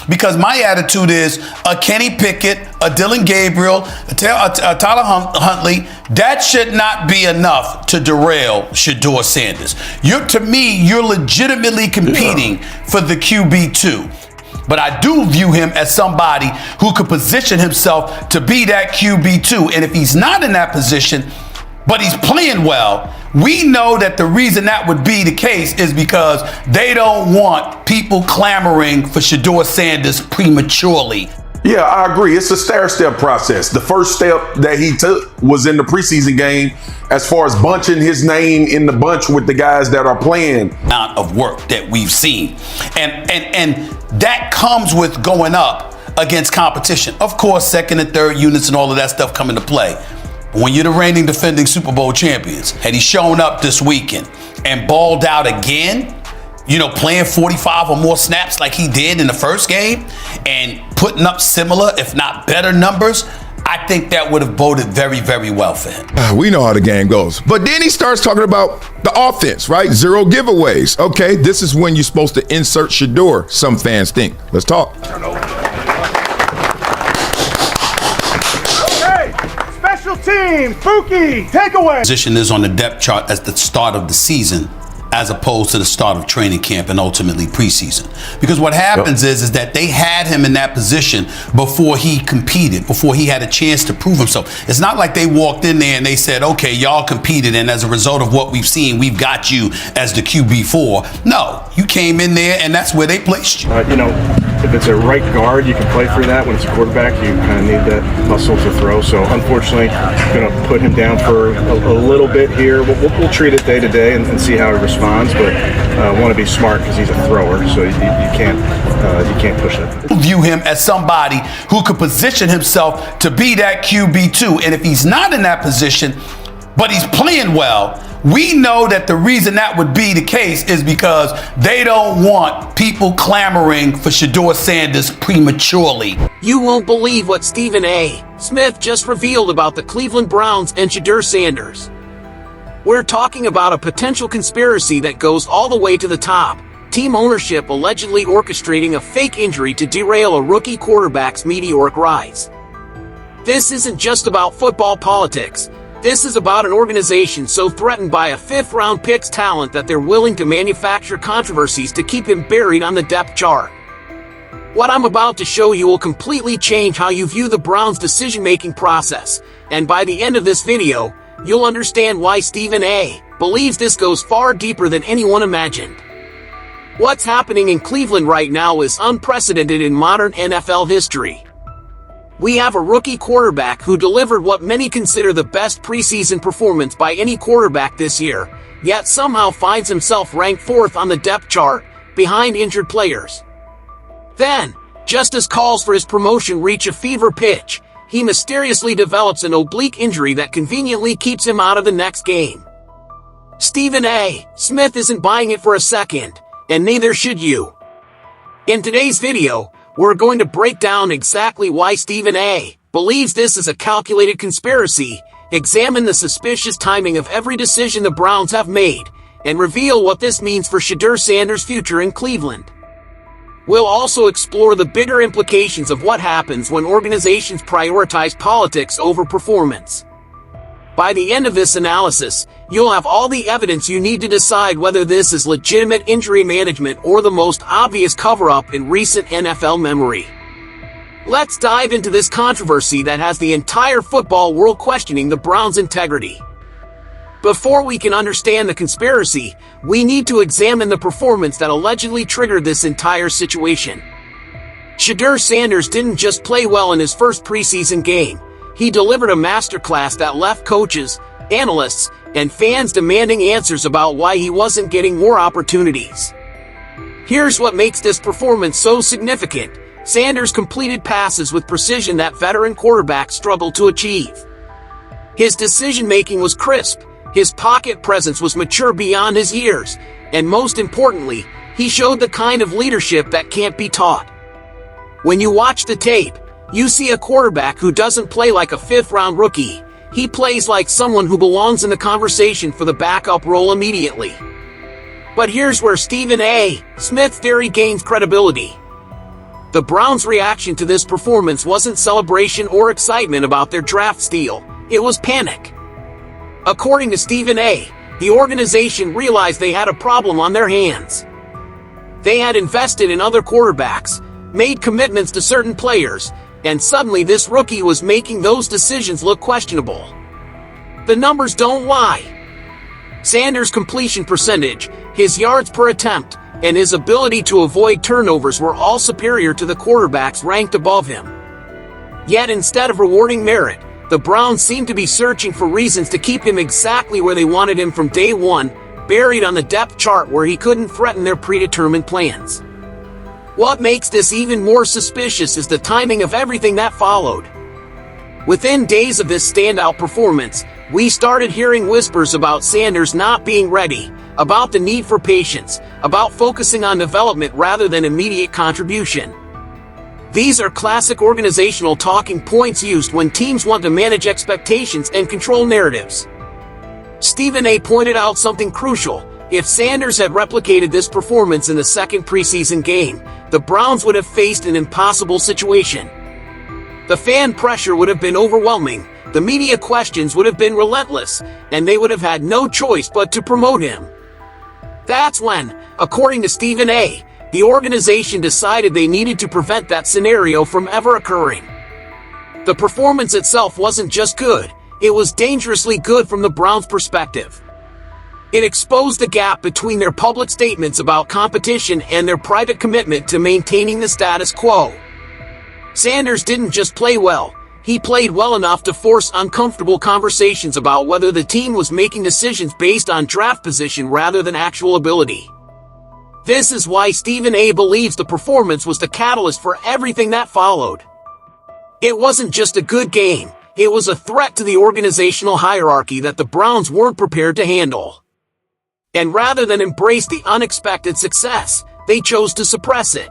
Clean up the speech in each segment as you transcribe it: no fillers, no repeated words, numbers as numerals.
Because my attitude is a Kenny Pickett, a Dylan Gabriel, a Tyler Huntley, that should not be enough to derail Shedeur Sanders. To me, you're legitimately competing for the QB2. But I do view him as somebody who could position himself to be that QB2. And if he's not in that position, but he's playing well, we know that the reason that would be the case is because they don't want people clamoring for Shedeur Sanders prematurely. Yeah, I agree. It's a stair-step process. The first step that he took was in the preseason game as far as bunching his name in the bunch with the guys that are playing. Amount of work that we've seen. And that comes with going up against competition. Of course, second and third units and all of that stuff come into play. But when you're the reigning defending Super Bowl champions, had he shown up this weekend and balled out again, playing 45 or more snaps like he did in the first game and putting up similar, if not better numbers, I think that would have boded very, very well for him. We know how the game goes. But then he starts talking about the offense, right? 0 giveaways. Okay, this is when you're supposed to insert Shedeur, some fans think. Let's talk. Okay, special team, Spooky, takeaway. Position is on the depth chart at the start of the season, as opposed to the start of training camp and ultimately preseason. Because what happens is that they had him in that position before he competed, before he had a chance to prove himself. It's not like they walked in there and they said, okay, y'all competed, and as a result of what we've seen, we've got you as the QB4. No, you came in there and that's where they placed you. If it's a right guard, you can play through that. When it's a quarterback, you kind of need that muscle to throw. So unfortunately, going to put him down for a little bit here. We'll treat it day to day and see how he responds. But want to be smart because he's a thrower, so you can't push that. View him as somebody who could position himself to be that QB2. And if he's not in that position, but he's playing well, we know that the reason that would be the case is because they don't want people clamoring for Shedeur Sanders prematurely. You won't believe what Stephen A. Smith just revealed about the Cleveland Browns and Shedeur Sanders. We're talking about a potential conspiracy that goes all the way to the top. Team ownership allegedly orchestrating a fake injury to derail a rookie quarterback's meteoric rise. This isn't just about football politics. This is about an organization so threatened by a fifth-round pick's talent that they're willing to manufacture controversies to keep him buried on the depth chart. What I'm about to show you will completely change how you view the Browns' decision-making process, and by the end of this video, you'll understand why Stephen A. believes this goes far deeper than anyone imagined. What's happening in Cleveland right now is unprecedented in modern NFL history. We have a rookie quarterback who delivered what many consider the best preseason performance by any quarterback this year, yet somehow finds himself ranked 4th on the depth chart, behind injured players. Then, just as calls for his promotion reach a fever pitch, he mysteriously develops an oblique injury that conveniently keeps him out of the next game. Stephen A. Smith isn't buying it for a second, and neither should you. In today's video, we're going to break down exactly why Stephen A. believes this is a calculated conspiracy, examine the suspicious timing of every decision the Browns have made, and reveal what this means for Shedeur Sanders' future in Cleveland. We'll also explore the bigger implications of what happens when organizations prioritize politics over performance. By the end of this analysis, you'll have all the evidence you need to decide whether this is legitimate injury management or the most obvious cover-up in recent NFL memory. Let's dive into this controversy that has the entire football world questioning the Browns' integrity. Before we can understand the conspiracy, we need to examine the performance that allegedly triggered this entire situation. Shedeur Sanders didn't just play well in his first preseason game. He delivered a masterclass that left coaches, analysts, and fans demanding answers about why he wasn't getting more opportunities. Here's what makes this performance so significant. Sanders completed passes with precision that veteran quarterbacks struggle to achieve. His decision-making was crisp, his pocket presence was mature beyond his years, and most importantly, he showed the kind of leadership that can't be taught. When you watch the tape, you see a quarterback who doesn't play like a fifth-round rookie. He plays like someone who belongs in the conversation for the backup role immediately. But here's where Stephen A. Smith's theory gains credibility. The Browns' reaction to this performance wasn't celebration or excitement about their draft steal, it was panic. According to Stephen A., the organization realized they had a problem on their hands. They had invested in other quarterbacks, made commitments to certain players, and suddenly this rookie was making those decisions look questionable. The numbers don't lie. Sanders' completion percentage, his yards per attempt, and his ability to avoid turnovers were all superior to the quarterbacks ranked above him. Yet instead of rewarding merit, the Browns seemed to be searching for reasons to keep him exactly where they wanted him from day one, buried on the depth chart where he couldn't threaten their predetermined plans. What makes this even more suspicious is the timing of everything that followed. Within days of this standout performance, we started hearing whispers about Sanders not being ready, about the need for patience, about focusing on development rather than immediate contribution. These are classic organizational talking points used when teams want to manage expectations and control narratives. Stephen A. pointed out something crucial. If Sanders had replicated this performance in the second preseason game, the Browns would have faced an impossible situation. The fan pressure would have been overwhelming, the media questions would have been relentless, and they would have had no choice but to promote him. That's when, according to Stephen A., the organization decided they needed to prevent that scenario from ever occurring. The performance itself wasn't just good, it was dangerously good from the Browns' perspective. It exposed the gap between their public statements about competition and their private commitment to maintaining the status quo. Sanders didn't just play well, he played well enough to force uncomfortable conversations about whether the team was making decisions based on draft position rather than actual ability. This is why Stephen A. believes the performance was the catalyst for everything that followed. It wasn't just a good game, it was a threat to the organizational hierarchy that the Browns weren't prepared to handle. And rather than embrace the unexpected success, they chose to suppress it.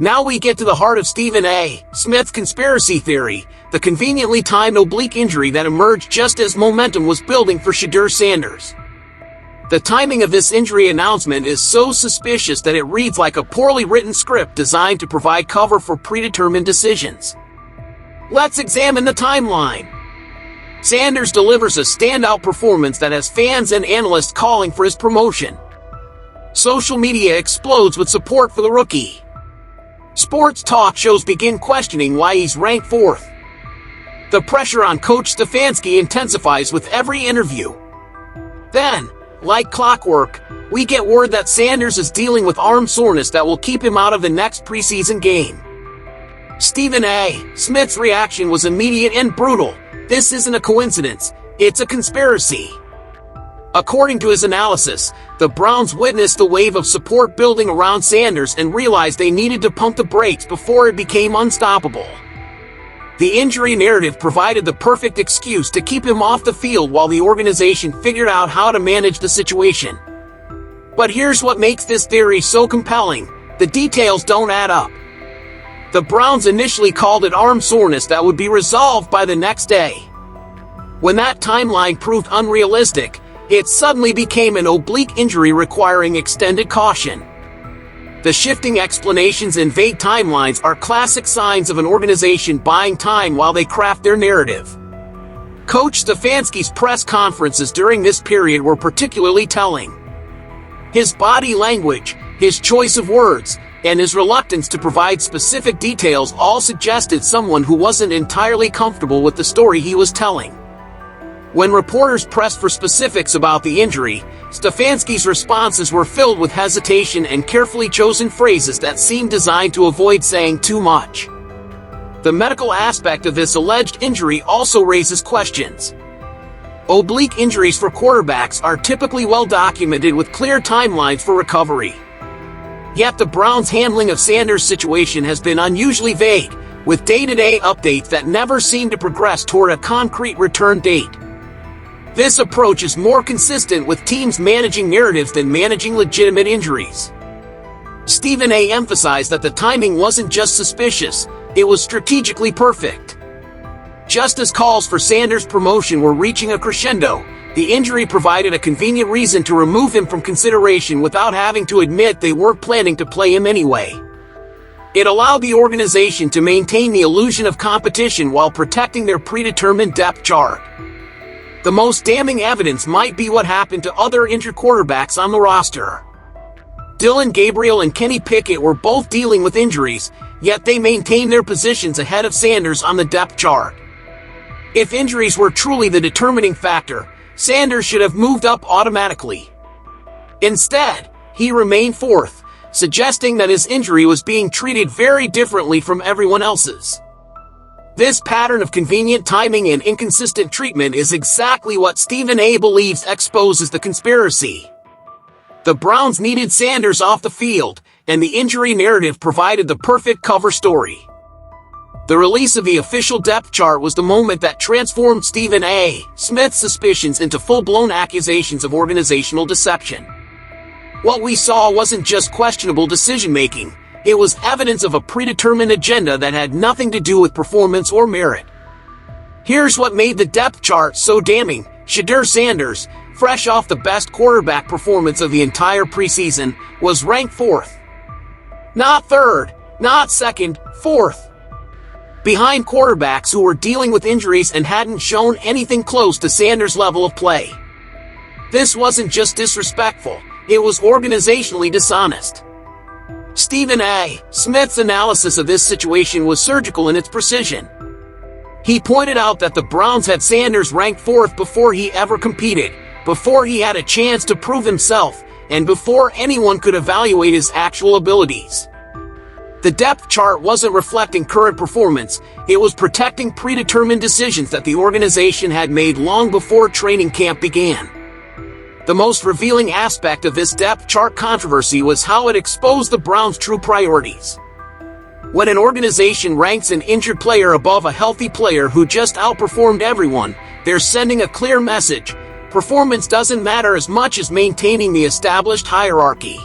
Now we get to the heart of Stephen A. Smith's conspiracy theory, the conveniently timed oblique injury that emerged just as momentum was building for Shedeur Sanders. The timing of this injury announcement is so suspicious that it reads like a poorly written script designed to provide cover for predetermined decisions. Let's examine the timeline. Sanders delivers a standout performance that has fans and analysts calling for his promotion. Social media explodes with support for the rookie. Sports talk shows begin questioning why he's ranked fourth. The pressure on Coach Stefanski intensifies with every interview. Then, like clockwork, we get word that Sanders is dealing with arm soreness that will keep him out of the next preseason game. Stephen A. Smith's reaction was immediate and brutal. This isn't a coincidence, it's a conspiracy. According to his analysis, the Browns witnessed the wave of support building around Sanders and realized they needed to pump the brakes before it became unstoppable. The injury narrative provided the perfect excuse to keep him off the field while the organization figured out how to manage the situation. But here's what makes this theory so compelling: the details don't add up. The Browns initially called it arm soreness that would be resolved by the next day. When that timeline proved unrealistic, it suddenly became an oblique injury requiring extended caution. The shifting explanations and vague timelines are classic signs of an organization buying time while they craft their narrative. Coach Stefanski's press conferences during this period were particularly telling. His body language, his choice of words, and his reluctance to provide specific details all suggested someone who wasn't entirely comfortable with the story he was telling. When reporters pressed for specifics about the injury, Stefanski's responses were filled with hesitation and carefully chosen phrases that seemed designed to avoid saying too much. The medical aspect of this alleged injury also raises questions. Oblique injuries for quarterbacks are typically well documented with clear timelines for recovery. Yet the Browns' handling of Sanders' situation has been unusually vague, with day-to-day updates that never seem to progress toward a concrete return date. This approach is more consistent with teams managing narratives than managing legitimate injuries. Stephen A. emphasized that the timing wasn't just suspicious, it was strategically perfect. Just as calls for Sanders' promotion were reaching a crescendo, the injury provided a convenient reason to remove him from consideration without having to admit they weren't planning to play him anyway. It allowed the organization to maintain the illusion of competition while protecting their predetermined depth chart. The most damning evidence might be what happened to other injured quarterbacks on the roster. Dillon Gabriel and Kenny Pickett were both dealing with injuries, yet they maintained their positions ahead of Sanders on the depth chart. If injuries were truly the determining factor, Sanders should have moved up automatically. Instead, he remained fourth, suggesting that his injury was being treated very differently from everyone else's. This pattern of convenient timing and inconsistent treatment is exactly what Stephen A. believes exposes the conspiracy. The Browns needed Sanders off the field, and the injury narrative provided the perfect cover story. The release of the official depth chart was the moment that transformed Stephen A. Smith's suspicions into full-blown accusations of organizational deception. What we saw wasn't just questionable decision-making, it was evidence of a predetermined agenda that had nothing to do with performance or merit. Here's what made the depth chart so damning. Shedeur Sanders, fresh off the best quarterback performance of the entire preseason, was ranked fourth. Not third, not second, fourth. Behind quarterbacks who were dealing with injuries and hadn't shown anything close to Sanders' level of play. This wasn't just disrespectful, it was organizationally dishonest. Stephen A. Smith's analysis of this situation was surgical in its precision. He pointed out that the Browns had Sanders ranked fourth before he ever competed, before he had a chance to prove himself, and before anyone could evaluate his actual abilities. The depth chart wasn't reflecting current performance, it was protecting predetermined decisions that the organization had made long before training camp began. The most revealing aspect of this depth chart controversy was how it exposed the Browns' true priorities. When an organization ranks an injured player above a healthy player who just outperformed everyone, they're sending a clear message: performance doesn't matter as much as maintaining the established hierarchy.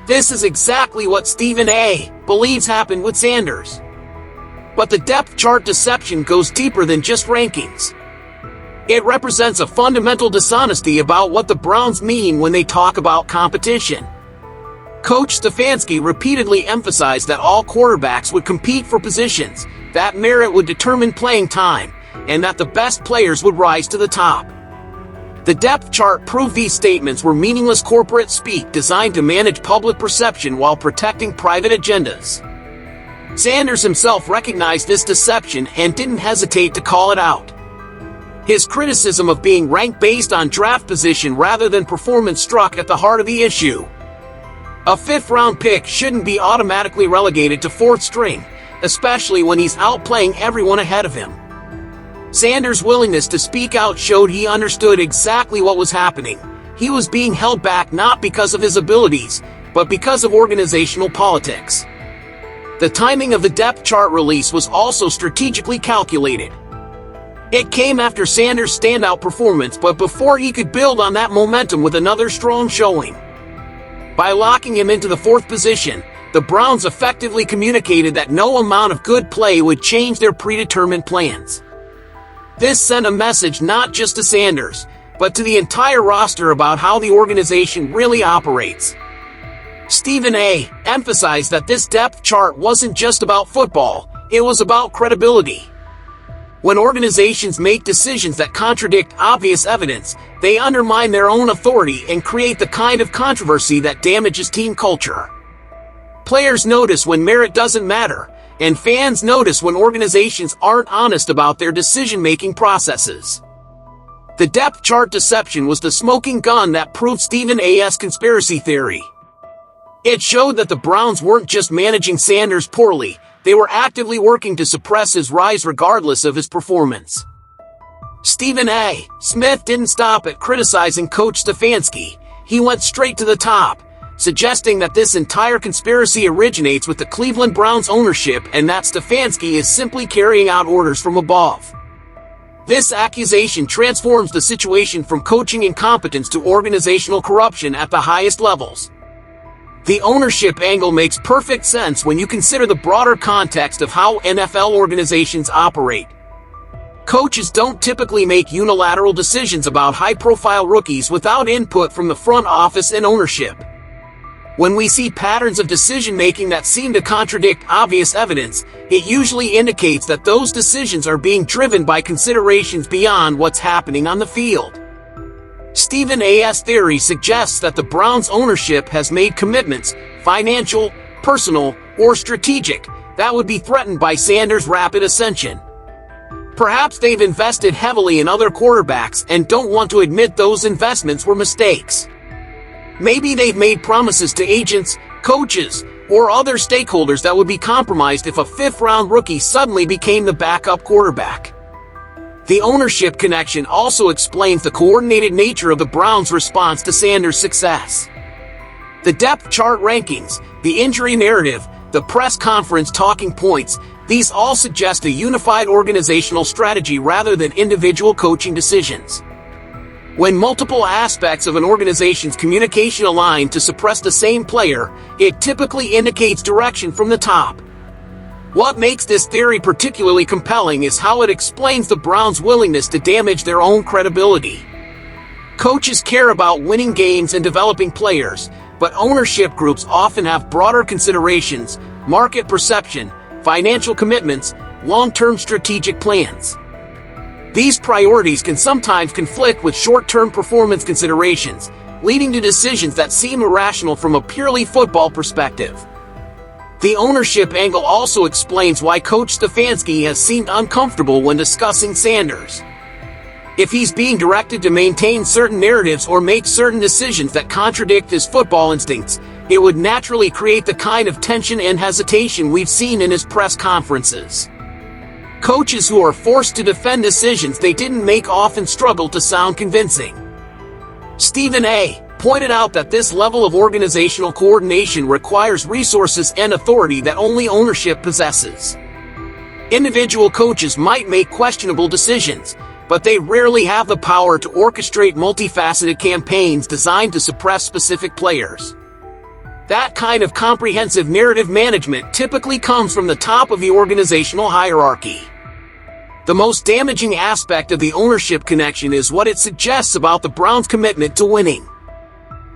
This is exactly what Stephen A. believes happened with Sanders. But the depth chart deception goes deeper than just rankings. It represents a fundamental dishonesty about what the Browns mean when they talk about competition. Coach Stefanski repeatedly emphasized that all quarterbacks would compete for positions, that merit would determine playing time, and that the best players would rise to the top. The depth chart proved these statements were meaningless corporate speak designed to manage public perception while protecting private agendas. Sanders himself recognized this deception and didn't hesitate to call it out. His criticism of being ranked based on draft position rather than performance struck at the heart of the issue. A fifth-round pick shouldn't be automatically relegated to fourth string, especially when he's outplaying everyone ahead of him. Sanders' willingness to speak out showed he understood exactly what was happening. He was being held back not because of his abilities, but because of organizational politics. The timing of the depth chart release was also strategically calculated. It came after Sanders' standout performance, but before he could build on that momentum with another strong showing. By locking him into the fourth position, the Browns effectively communicated that no amount of good play would change their predetermined plans. This sent a message not just to Sanders, but to the entire roster about how the organization really operates. Stephen A. emphasized that this depth chart wasn't just about football, it was about credibility. When organizations make decisions that contradict obvious evidence, they undermine their own authority and create the kind of controversy that damages team culture. Players notice when merit doesn't matter, and fans notice when organizations aren't honest about their decision-making processes. The depth chart deception was the smoking gun that proved Stephen A.'s conspiracy theory. It showed that the Browns weren't just managing Sanders poorly, they were actively working to suppress his rise regardless of his performance. Stephen A. Smith didn't stop at criticizing Coach Stefanski. He went straight to the top, suggesting that this entire conspiracy originates with the Cleveland Browns ownership and that Stefanski is simply carrying out orders from above. This accusation transforms the situation from coaching incompetence to organizational corruption at the highest levels. The ownership angle makes perfect sense when you consider the broader context of how NFL organizations operate. Coaches don't typically make unilateral decisions about high-profile rookies without input from the front office and ownership. When we see patterns of decision-making that seem to contradict obvious evidence, it usually indicates that those decisions are being driven by considerations beyond what's happening on the field. Stephen A.'s theory suggests that the Browns' ownership has made commitments, financial, personal, or strategic, that would be threatened by Sanders' rapid ascension. Perhaps they've invested heavily in other quarterbacks and don't want to admit those investments were mistakes. Maybe they've made promises to agents, coaches, or other stakeholders that would be compromised if a fifth-round rookie suddenly became the backup quarterback. The ownership connection also explains the coordinated nature of the Browns' response to Sanders' success. The depth chart rankings, the injury narrative, the press conference talking points, these all suggest a unified organizational strategy rather than individual coaching decisions. When multiple aspects of an organization's communication align to suppress the same player, it typically indicates direction from the top. What makes this theory particularly compelling is how it explains the Browns' willingness to damage their own credibility. Coaches care about winning games and developing players, but ownership groups often have broader considerations, market perception, financial commitments, long-term strategic plans. These priorities can sometimes conflict with short-term performance considerations, leading to decisions that seem irrational from a purely football perspective. The ownership angle also explains why Coach Stefanski has seemed uncomfortable when discussing Sanders. If he's being directed to maintain certain narratives or make certain decisions that contradict his football instincts, it would naturally create the kind of tension and hesitation we've seen in his press conferences. Coaches who are forced to defend decisions they didn't make often struggle to sound convincing. Stephen A. pointed out that this level of organizational coordination requires resources and authority that only ownership possesses. Individual coaches might make questionable decisions, but they rarely have the power to orchestrate multifaceted campaigns designed to suppress specific players. That kind of comprehensive narrative management typically comes from the top of the organizational hierarchy. The most damaging aspect of the ownership connection is what it suggests about the Browns' commitment to winning.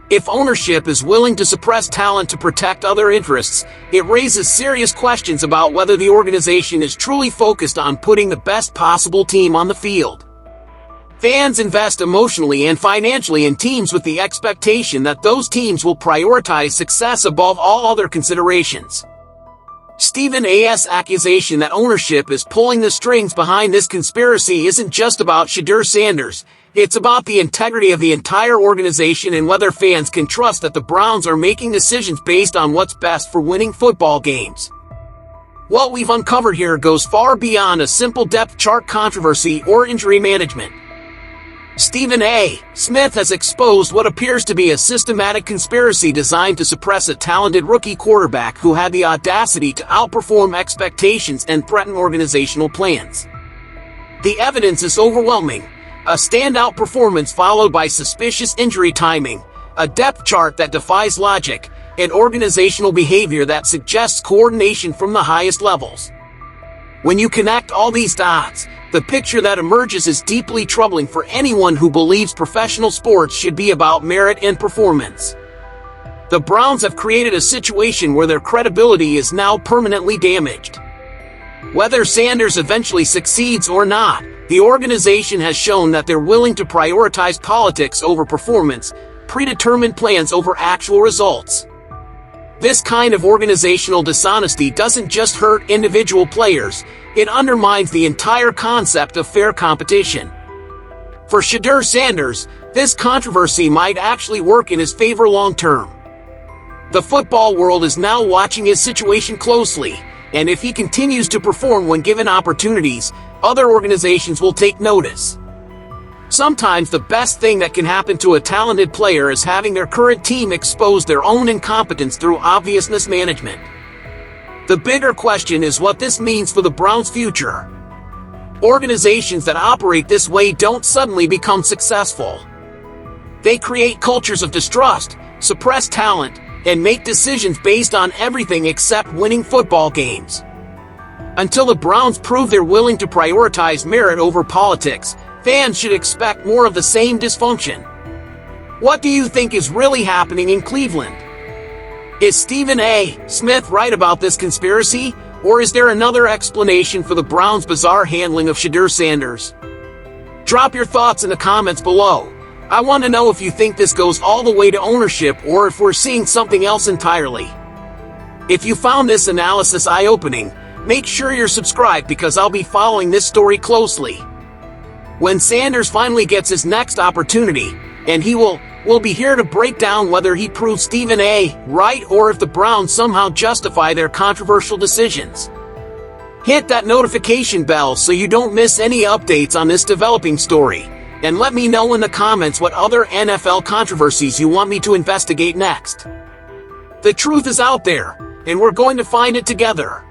If ownership is willing to suppress talent to protect other interests, it raises serious questions about whether the organization is truly focused on putting the best possible team on the field. Fans invest emotionally and financially in teams with the expectation that those teams will prioritize success above all other considerations. Stephen A.'s accusation that ownership is pulling the strings behind this conspiracy isn't just about Shedeur Sanders, it's about the integrity of the entire organization and whether fans can trust that the Browns are making decisions based on what's best for winning football games. What we've uncovered here goes far beyond a simple depth chart controversy or injury management. Stephen A. Smith has exposed what appears to be a systematic conspiracy designed to suppress a talented rookie quarterback who had the audacity to outperform expectations and threaten organizational plans. The evidence is overwhelming. A standout performance followed by suspicious injury timing, a depth chart that defies logic, and organizational behavior that suggests coordination from the highest levels. When you connect all these dots, the picture that emerges is deeply troubling for anyone who believes professional sports should be about merit and performance. The Browns have created a situation where their credibility is now permanently damaged. Whether Sanders eventually succeeds or not, the organization has shown that they're willing to prioritize politics over performance, predetermined plans over actual results. This kind of organizational dishonesty doesn't just hurt individual players, it undermines the entire concept of fair competition. For Shedeur Sanders, this controversy might actually work in his favor long term. The football world is now watching his situation closely, and if he continues to perform when given opportunities, other organizations will take notice. Sometimes the best thing that can happen to a talented player is having their current team expose their own incompetence through obvious mismanagement. The bigger question is what this means for the Browns' future. Organizations that operate this way don't suddenly become successful. They create cultures of distrust, suppress talent, and make decisions based on everything except winning football games. Until the Browns prove they're willing to prioritize merit over politics, fans should expect more of the same dysfunction. What do you think is really happening in Cleveland? Is Stephen A. Smith right about this conspiracy, or is there another explanation for the Browns' bizarre handling of Shedeur Sanders? Drop your thoughts in the comments below. I want to know if you think this goes all the way to ownership or if we're seeing something else entirely. If you found this analysis eye-opening, make sure you're subscribed because I'll be following this story closely. When Sanders finally gets his next opportunity, and we'll be here to break down whether he proves Stephen A. right or if the Browns somehow justify their controversial decisions. Hit that notification bell so you don't miss any updates on this developing story, and let me know in the comments what other NFL controversies you want me to investigate next. The truth is out there, and we're going to find it together.